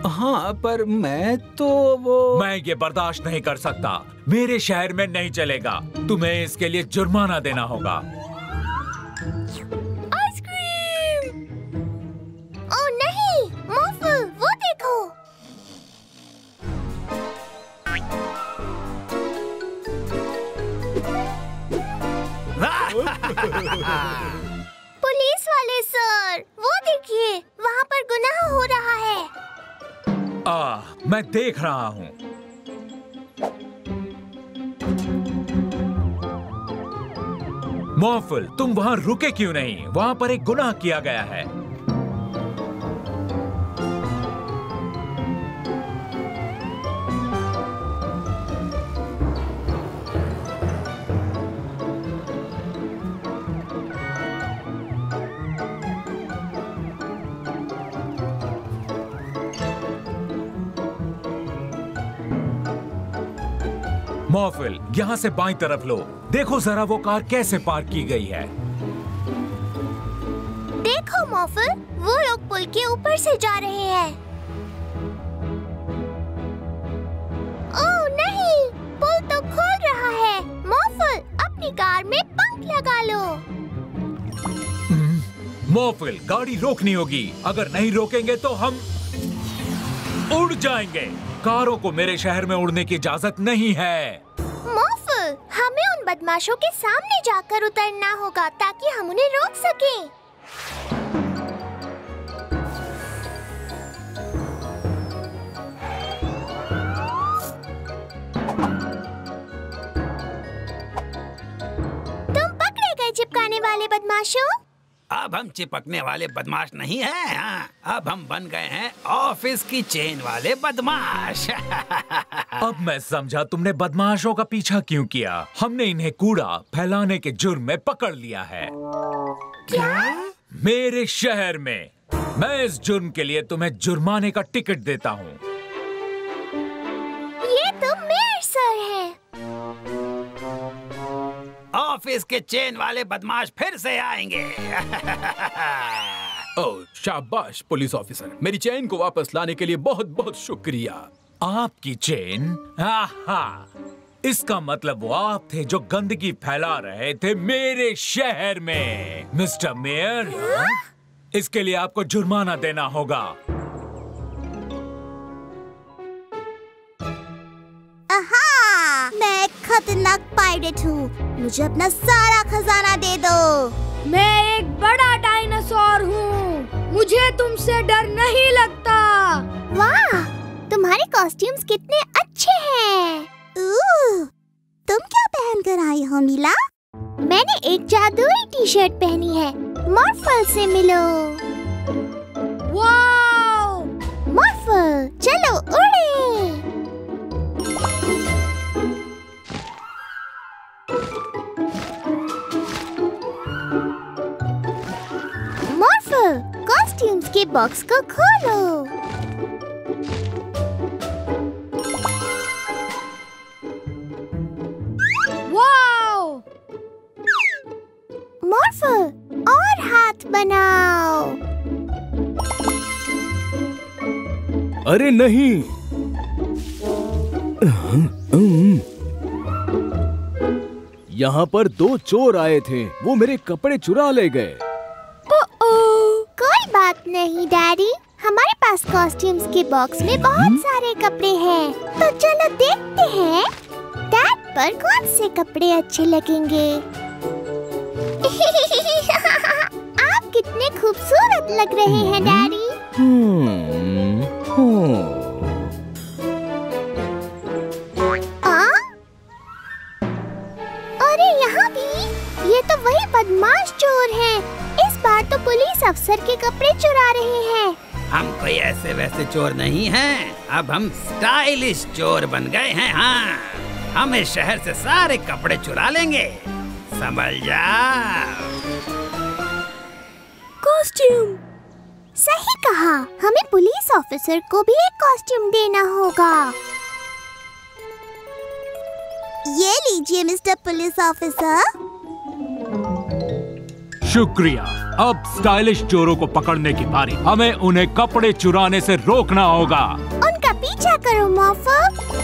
हाँ, पर मैं ये बर्दाश्त नहीं कर सकता। मेरे शहर में नहीं चलेगा। तुम्हें इसके लिए जुर्माना देना होगा। आइसक्रीम! ओह नहीं, मॉर्फल, वो देखो। पुलिस वाले सर, वो देखिए, वहाँ पर गुनाह हो रहा है। मैं देख रहा हूँ। मॉर्फल, तुम वहाँ रुके क्यों नहीं? वहाँ पर एक गुनाह किया गया है। मॉर्फल, यहाँ से बाईं तरफ लो। देखो जरा वो कार कैसे पार्क की गई है। देखो मॉर्फल, वो लोग पुल के ऊपर से जा रहे हैं। ओह नहीं, पुल तो खुल रहा है। मॉर्फल, अपनी कार में पंख लगा लो। मॉर्फल, गाड़ी रोकनी होगी। अगर नहीं रोकेंगे तो हम उड़ जाएंगे। कारों को मेरे शहर में उड़ने की इजाजत नहीं है। मॉर्फल, हमें उन बदमाशों के सामने जाकर उतरना होगा ताकि हम उन्हें रोक सकें। तुम पकड़े गए चिपकाने वाले बदमाशों। अब हम चिपकने वाले बदमाश नहीं हैं। हाँ, अब हम बन गए हैं ऑफिस की चेन वाले बदमाश। अब मैं समझा तुमने बदमाशों का पीछा क्यों किया। हमने इन्हें कूड़ा फैलाने के जुर्म में पकड़ लिया है। क्या? मेरे शहर में। मैं इस जुर्म के लिए तुम्हें जुर्माने का टिकट देता हूँ। ये तो मेयर सर है। ऑफिस के चेन वाले बदमाश फिर से आएंगे। ओह शाबाश पुलिस ऑफिसर, मेरी चेन को वापस लाने के लिए बहुत बहुत शुक्रिया। आपकी चेन? आहा, इसका मतलब वो आप थे जो गंदगी फैला रहे थे मेरे शहर में। मिस्टर मेयर, इसके लिए आपको जुर्माना देना होगा। आहा, मैं एक खतरनाक पायरेट हूँ, मुझे अपना सारा खजाना दे दो। मैं एक बड़ा डायनासोर हूँ, मुझे तुमसे डर नहीं लगता। वाह, तुम्हारे कॉस्ट्यूम्स कितने अच्छे हैं। तुम क्या पहन कर आई हो मीला? मैंने एक जादुई टी शर्ट पहनी है। मॉर्फल से मिलो। वाओ! मॉर्फल, चलो उड़े। मॉर्फल, कॉस्ट्यूम्स के बॉक्स को खोलो। मॉर्फल, और हाथ बनाओ। अरे नहीं। यहाँ पर 2 चोर आए थे, वो मेरे कपड़े चुरा ले गए। कोई बात नहीं डैडी, हमारे पास कॉस्ट्यूम्स के बॉक्स में बहुत सारे कपड़े हैं, तो चलो देखते हैं डैड पर कौन से कपड़े अच्छे लगेंगे। आप कितने खूबसूरत लग रहे हैं डैडी। अरे यहाँ भी, ये तो वही बदमाश चोर हैं। इस बार तो पुलिस अफसर के कपड़े चुरा रहे हैं। हम कोई ऐसे वैसे चोर नहीं हैं, अब हम स्टाइलिश चोर बन गए हैं। हाँ, हम इस शहर से सारे कपड़े चुरा लेंगे, समझ जाओ। कॉस्ट्यूम, सही कहा, हमें पुलिस ऑफिसर को भी एक कॉस्ट्यूम देना होगा। ये लीजिए मिस्टर पुलिस ऑफिसर। शुक्रिया। अब स्टाइलिश चोरों को पकड़ने की बारी, हमें उन्हें कपड़े चुराने से रोकना होगा। उनका पीछा करो मॉर्फल।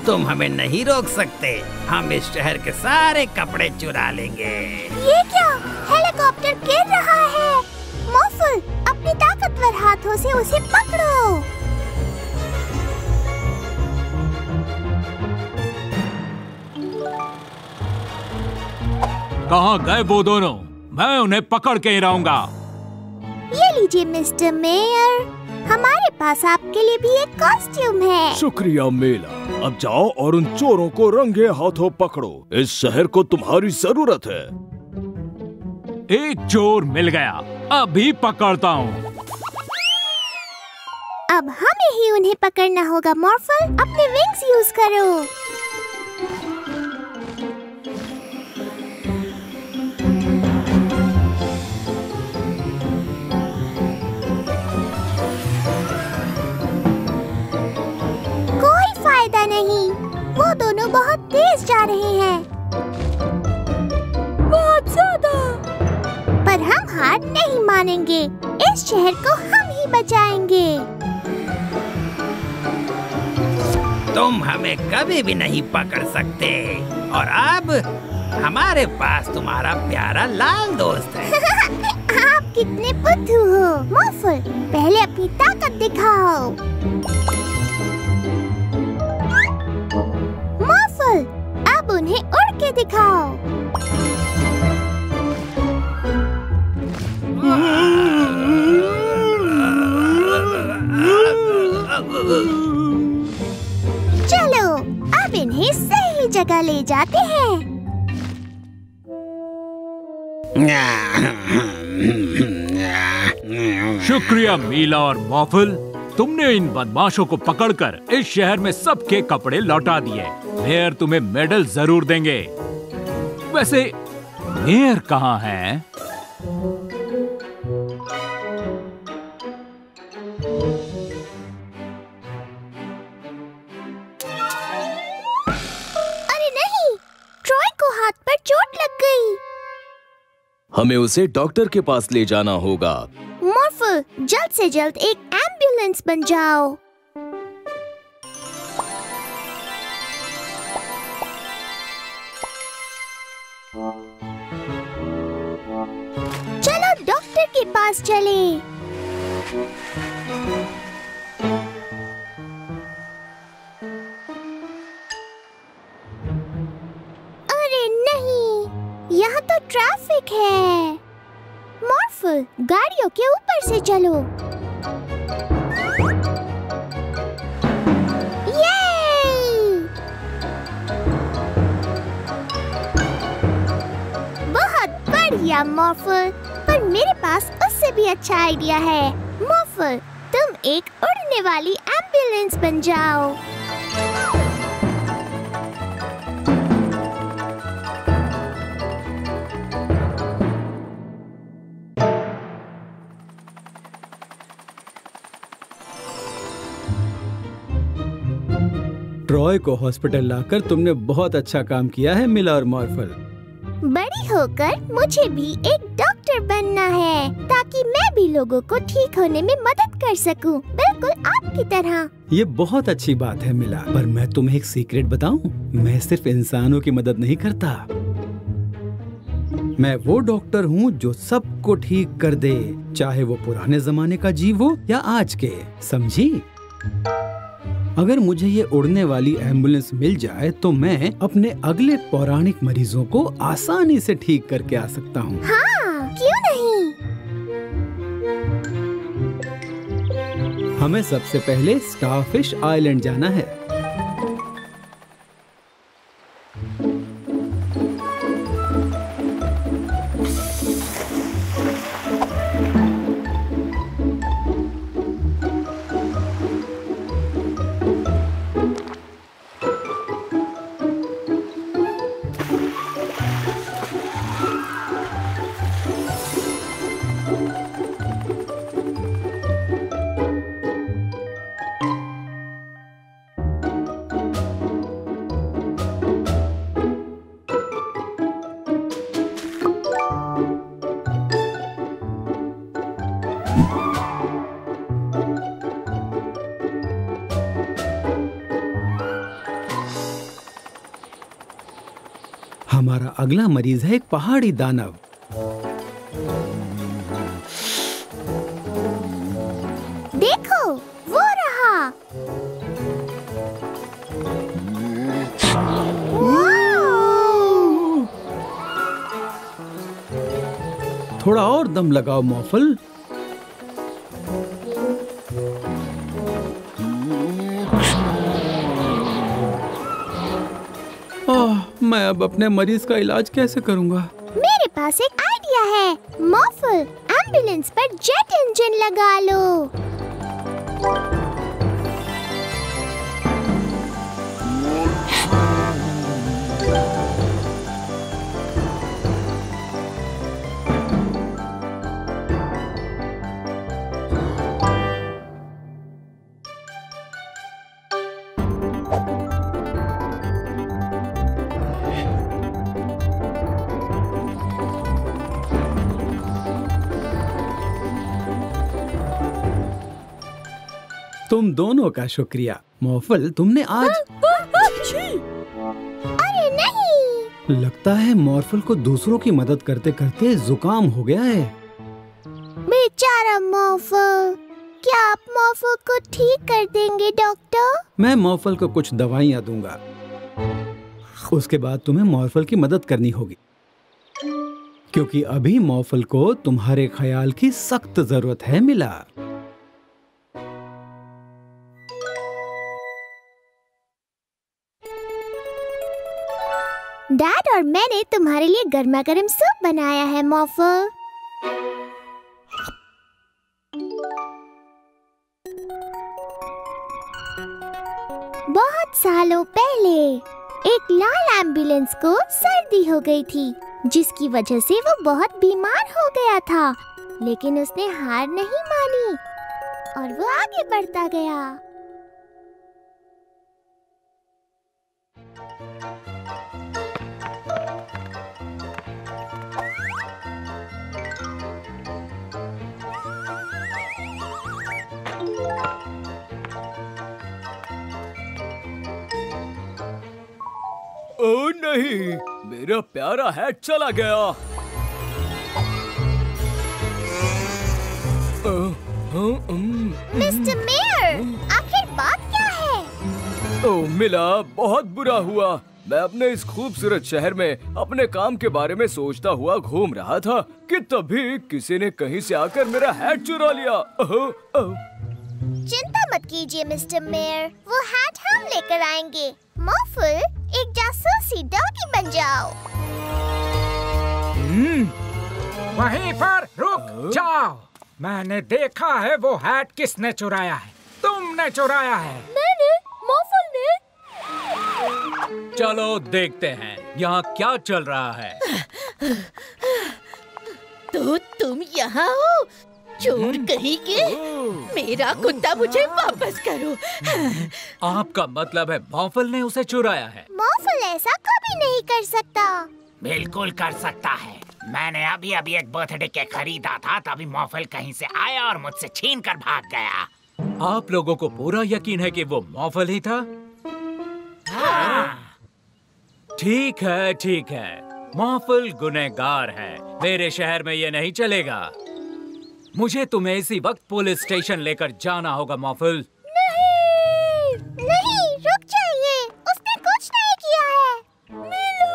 तुम हमें नहीं रोक सकते, हम इस शहर के सारे कपड़े चुरा लेंगे। ये क्या? हेलीकॉप्टर गिर रहा है। मॉर्फल, अपने ताकतवर हाथों से उसे पकड़ो। कहाँ गए वो दोनों? मैं उन्हें पकड़ के ही रहूंगा। ये लीजिए मिस्टर मेयर, हमारे पास आपके लिए भी एक कॉस्ट्यूम है। शुक्रिया मेला। अब जाओ और उन चोरों को रंगे हाथों पकड़ो, इस शहर को तुम्हारी जरूरत है। एक चोर मिल गया, अभी पकड़ता हूँ। अब हमें ही उन्हें पकड़ना होगा। मॉर्फल, अपने विंग्स यूज करो। फायदा नहीं, वो दोनों बहुत तेज जा रहे हैं, बहुत ज्यादा। पर हम हार नहीं मानेंगे, इस शहर को हम ही बचाएंगे। तुम हमें कभी भी नहीं पकड़ सकते, और अब हमारे पास तुम्हारा प्यारा लाल दोस्त है। आप कितने बुद्धू हो। मॉर्फल, पहले अपनी ताकत दिखाओ। अब इन्हें सही जगह ले जाते हैं। शुक्रिया मीला और मॉर्फल, तुमने इन बदमाशों को पकड़कर इस शहर में सबके कपड़े लौटा दिए। मेयर तुम्हें मेडल जरूर देंगे। वैसे मेयर कहाँ है? अरे नहीं, ट्रॉय को हाथ पर चोट लग गई। हमें उसे डॉक्टर के पास ले जाना होगा। मॉर्फल, जल्द से जल्द एक एम्बुलेंस बन जाओ। चलो डॉक्टर के पास चलें। अरे नहीं, यहाँ तो ट्रैफिक है। मॉर्फल, गाड़ियों के ऊपर से चलो। ये! बहुत बढ़िया मॉर्फल, पर मेरे पास उससे भी अच्छा आइडिया है। मॉर्फल, तुम एक उड़ने वाली एम्बुलेंस बन जाओ। ट्रॉय को हॉस्पिटल लाकर तुमने बहुत अच्छा काम किया है मिला और मॉर्फल। बड़ी होकर मुझे भी एक डॉक्टर बनना है, ताकि मैं भी लोगों को ठीक होने में मदद कर सकूं, बिल्कुल आपकी तरह। ये बहुत अच्छी बात है मिला, पर मैं तुम्हें एक सीक्रेट बताऊं? मैं सिर्फ इंसानों की मदद नहीं करता। मैं वो डॉक्टर हूँ जो सबको ठीक कर दे, चाहे वो पुराने जमाने का जीव हो या आज के, समझी? अगर मुझे ये उड़ने वाली एम्बुलेंस मिल जाए तो मैं अपने अगले पौराणिक मरीजों को आसानी से ठीक करके आ सकता हूँ। हाँ, क्यों नहीं? हमें सबसे पहले स्टारफिश आइलैंड जाना है। हमारा अगला मरीज है एक पहाड़ी दानव। देखो, वो रहा। थोड़ा और दम लगाओ मॉर्फल। मैं अब अपने मरीज का इलाज कैसे करूंगा? मेरे पास एक आइडिया है। मॉर्फल, एम्बुलेंस पर जेट इंजन लगा लो। तुम दोनों का शुक्रिया। मॉर्फल, तुमने आज अरे नहीं, लगता है मॉर्फल को दूसरों की मदद करते करते जुकाम हो गया है। बेचारा मॉर्फल, क्या आप मॉर्फल को ठीक कर देंगे डॉक्टर? मैं मॉर्फल को कुछ दवाइयाँ दूंगा, उसके बाद तुम्हें मॉर्फल की मदद करनी होगी, क्योंकि अभी मॉर्फल को तुम्हारे ख्याल की सख्त जरूरत है मिला। डैड और मैंने तुम्हारे लिए गर्मा गर्म सूप बनाया है मॉर्फल। बहुत सालों पहले एक लाल एम्बुलेंस को सर्दी हो गई थी, जिसकी वजह से वो बहुत बीमार हो गया था। लेकिन उसने हार नहीं मानी और वो आगे बढ़ता गया। ओह नहीं, मेरा प्यारा हैट चला गया। मिस्टर मेयर, आखिर बात क्या है? ओह मिला, बहुत बुरा हुआ। मैं अपने इस खूबसूरत शहर में अपने काम के बारे में सोचता हुआ घूम रहा था कि तभी किसी ने कहीं से आकर मेरा हैट चुरा लिया। चिंता मत कीजिए मिस्टर मेयर, वो हैट हम लेकर आएंगे। मॉर्फल, एक जासूसी डॉगी बन जाओ। वहीं पर रुक जाओ। मैंने देखा है वो हैट किसने चुराया है। तुमने चुराया है। मैंने, मॉर्फल ने। चलो देखते हैं यहाँ क्या चल रहा है। तो तुम यहाँ हो, चोर कहीं के। मेरा कुत्ता मुझे वापस करो। आपका मतलब है मॉर्फल ने उसे चुराया है? मॉर्फल ऐसा कभी नहीं कर सकता। बिल्कुल कर सकता है। मैंने अभी अभी एक बर्थडे केक खरीदा था, तभी मॉर्फल कहीं से आया और मुझसे छीन कर भाग गया। आप लोगों को पूरा यकीन है कि वो मॉर्फल ही था? हाँ। ठीक है, ठीक है। मॉर्फल गुनहगार है। मेरे शहर में ये नहीं चलेगा। मुझे तुम्हें इसी वक्त पुलिस स्टेशन लेकर जाना होगा मॉर्फल। नहीं, नहीं, रुक जाइए। उसने कुछ नहीं किया है। मिलो।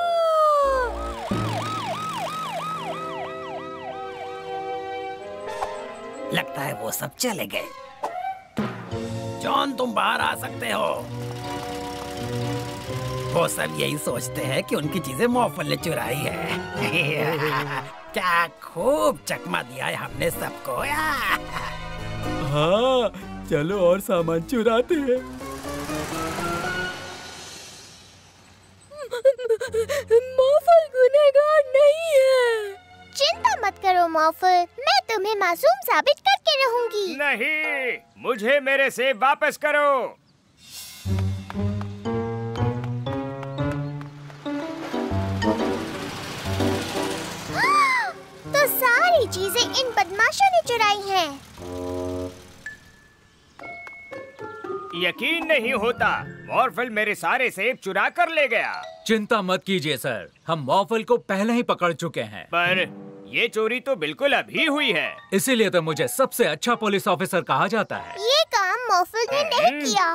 लगता है वो सब चले गए। जॉन, तुम बाहर आ सकते हो। वो सब यही सोचते हैं कि उनकी चीजें मॉर्फल ने चुराई है। क्या खूब चकमा दिया है हमने सबको। हाँ, चलो और सामान चुराते हैं। मॉर्फल गुनहगार नहीं है। चिंता मत करो मॉर्फल, मैं तुम्हें मासूम साबित करके रहूंगी। नहीं, मुझे मेरे सेब वापस करो। तो सारी चीजें इन बदमाशों ने चुराई हैं। यकीन नहीं होता, मॉर्फल मेरे सारे सेब चुरा कर ले गया। चिंता मत कीजिए सर, हम मॉर्फल को पहले ही पकड़ चुके हैं। पर ये चोरी तो बिल्कुल अभी हुई है। इसीलिए तो मुझे सबसे अच्छा पुलिस ऑफिसर कहा जाता है। ये काम मॉर्फल ने नहीं किया,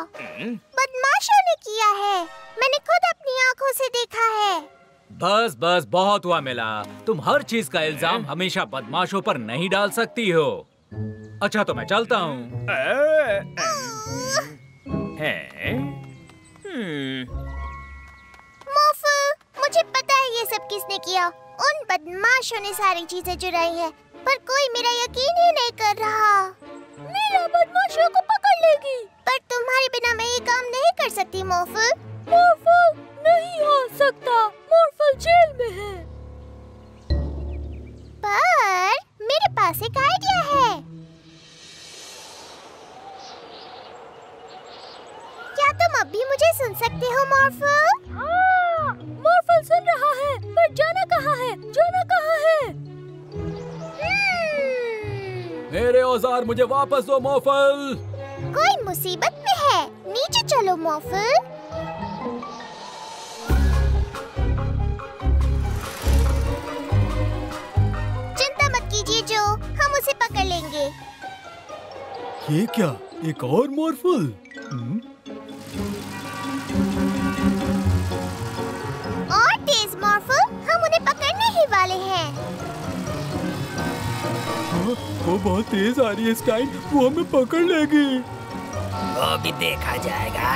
बदमाशों ने किया है। मैंने खुद अपनी आंखों से देखा है। बस बस, बहुत हुआ मिला। तुम हर चीज का इल्जाम hमेशा बदमाशों पर नहीं डाल सकती हो। अच्छा तो मैं चलता हूँ। मॉर्फल, मुझे पता है ये सब किसने किया। उन बदमाशों ने सारी चीजें चुराई है, पर कोई मेरा यकीन ही नहीं कर रहा। मेरा बदमाशों को पकड़ लेगी। पर तुम्हारे बिना मैं ये काम नहीं कर सकती मॉर्फल। मॉर्फल नहीं आ सकता, मॉर्फल जेल में है। पर मेरे पास एक आइडिया है। क्या तुम अब भी मुझे सुन सकते हो मॉर्फल? हाँ, मॉर्फल सुन रहा है, पर जाना कहाँ है? जाना कहाँ है? मेरे औजार मुझे वापस दो मॉर्फल। कोई मुसीबत में है, नीचे चलो मॉर्फल। चिंता मत कीजिए जो, हम उसे पकड़ लेंगे। ये क्या, एक और मॉर्फल? और तेज मॉर्फल, हम उन्हें पकड़ने ही वाले हैं। हाँ, वो बहुत तेज आ रही है स्काई, वो हमें पकड़ लेगी। वो भी देखा जाएगा।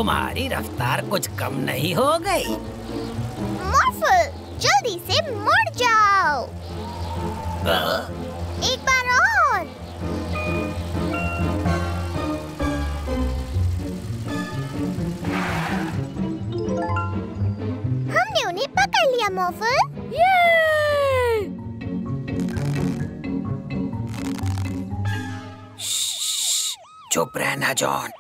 तुम्हारी रफ्तार कुछ कम नहीं हो गई? मॉर्फल, जल्दी से मुड़ जाओ। एक बार और। हमने उन्हें पकड़ लिया मॉर्फल। चुप रहना जॉन।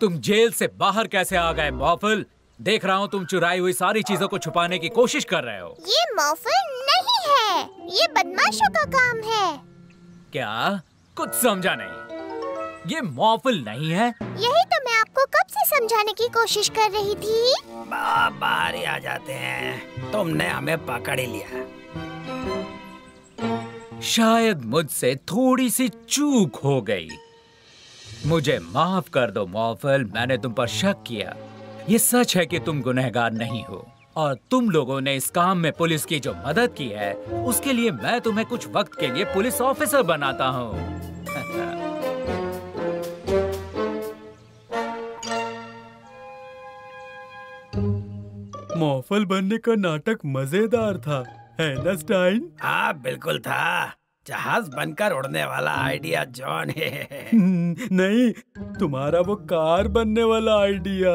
तुम जेल से बाहर कैसे आ गए मॉर्फल? देख रहा हूँ तुम चुराई हुई सारी चीजों को छुपाने की कोशिश कर रहे हो। ये मॉर्फल नहीं है, ये बदमाशों का काम है। क्या? कुछ समझा नहीं। ये मॉर्फल नहीं है। यही तो मैं आपको कब से समझाने की कोशिश कर रही थी। बाहर ही आ जाते हैं, तुमने हमें पकड़ ही लिया। शायद मुझसे थोड़ी सी चूक हो गई। मुझे माफ कर दो मॉर्फल, मैंने तुम पर शक किया। ये सच है कि तुम गुनहगार नहीं हो और तुम लोगों ने इस काम में पुलिस की जो मदद की है उसके लिए मैं तुम्हें कुछ वक्त के लिए पुलिस ऑफिसर बनाता हूँ। मॉर्फल बनने का नाटक मजेदार था, है ना स्टाइन? हाँ बिल्कुल था। जहाज बनकर उड़ने वाला आइडिया जॉन है। नहीं, तुम्हारा वो कार बनने वाला आइडिया।